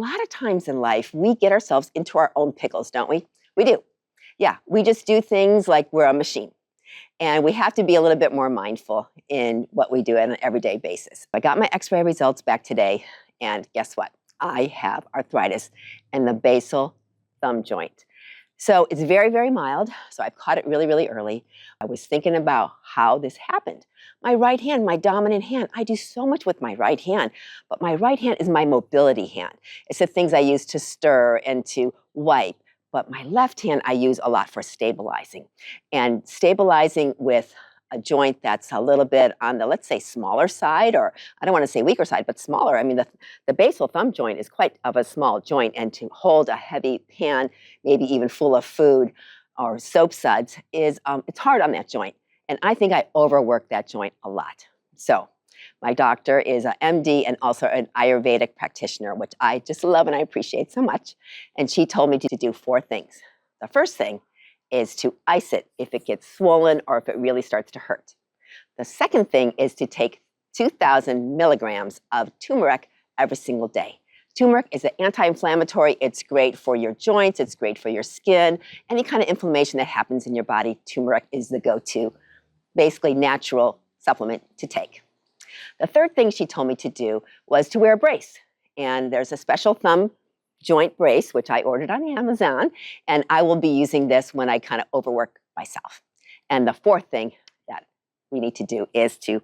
lot of times in life, we get ourselves into our own pickles, don't we? We do. Yeah, we just do things like we're a machine. And we have to be a little bit more mindful in what we do on an everyday basis. I got my x-ray results back today, and guess what? I have arthritis in the basal thumb joint. So it's very, very mild. So I've caught it really, really early. I was thinking about how this happened. My right hand, my dominant hand, I do so much with my right hand, but my right hand is my mobility hand. It's the things I use to stir and to wipe. But my left hand I use a lot for stabilizing. And stabilizing with a joint that's a little bit on the, let's say, smaller side, or I don't want to say weaker side, but smaller. I mean, the basal thumb joint is quite of a small joint, and to hold a heavy pan, maybe even full of food or soap suds, is it's hard on that joint. And I think I overwork that joint a lot. So my doctor is an MD and also an Ayurvedic practitioner, which I just love and I appreciate so much. And she told me to do 4 things. The first thing is to ice it if it gets swollen or if it really starts to hurt. The second thing is to take 2,000 milligrams of turmeric every single day. Turmeric is an anti-inflammatory. It's great for your joints. It's great for your skin. Any kind of inflammation that happens in your body, turmeric is the go-to, basically natural supplement to take. The third thing she told me to do was to wear a brace. And there's a special thumb joint brace, which I ordered on Amazon. And I will be using this when I kind of overwork myself. And the fourth thing that we need to do is to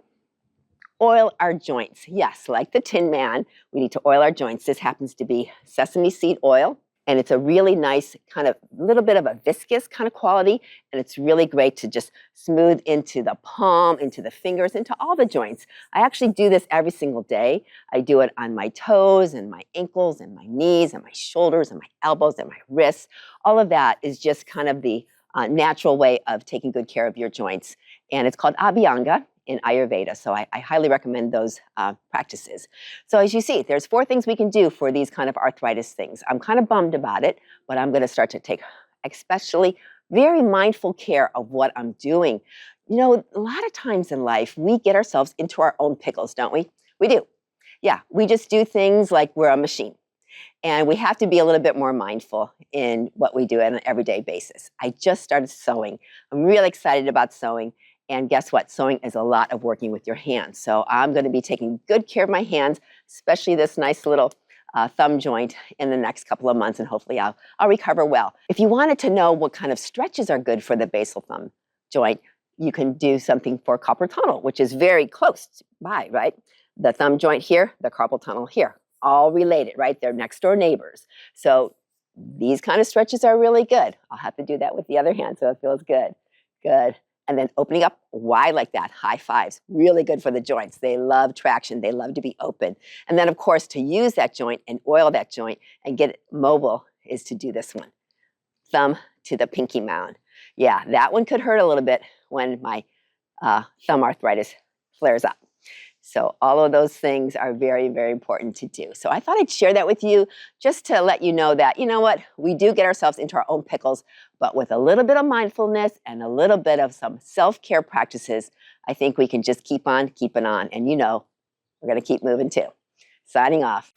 oil our joints. Yes, like the Tin Man, we need to oil our joints. This happens to be sesame seed oil. And it's a really nice kind of little bit of a viscous kind of quality. And it's really great to just smooth into the palm, into the fingers, into all the joints. I actually do this every single day. I do it on my toes and my ankles and my knees and my shoulders and my elbows and my wrists. All of that is just kind of the natural way of taking good care of your joints. And it's called Abhyanga in Ayurveda. So I highly recommend those practices. So as you see, there's 4 things we can do for these kind of arthritis things. I'm kind of bummed about it, but I'm going to start to take especially very mindful care of what I'm doing. You know, a lot of times in life, we get ourselves into our own pickles, don't we? We do. Yeah, we just do things like we're a machine. And we have to be a little bit more mindful in what we do on an everyday basis. I just started sewing. I'm really excited about sewing. And guess what? Sewing is a lot of working with your hands. So I'm going to be taking good care of my hands, especially this nice little thumb joint in the next couple of months, and hopefully I'll recover well. If you wanted to know what kind of stretches are good for the basal thumb joint, you can do something for carpal tunnel, which is very close by, right? The thumb joint here, the carpal tunnel here, all related, right? They're next door neighbors. So these kind of stretches are really good. I'll have to do that with the other hand so it feels good. Good. And then opening up wide like that, high fives, really good for the joints. They love traction. They love to be open. And then, of course, to use that joint and oil that joint and get it mobile is to do this one. Thumb to the pinky mound. Yeah, that one could hurt a little bit when my thumb arthritis flares up. So all of those things are very, very important to do. So I thought I'd share that with you just to let you know that, you know what, we do get ourselves into our own pickles, but with a little bit of mindfulness and a little bit of some self-care practices, I think we can just keep on keeping on. And you know, we're going to keep moving too. Signing off.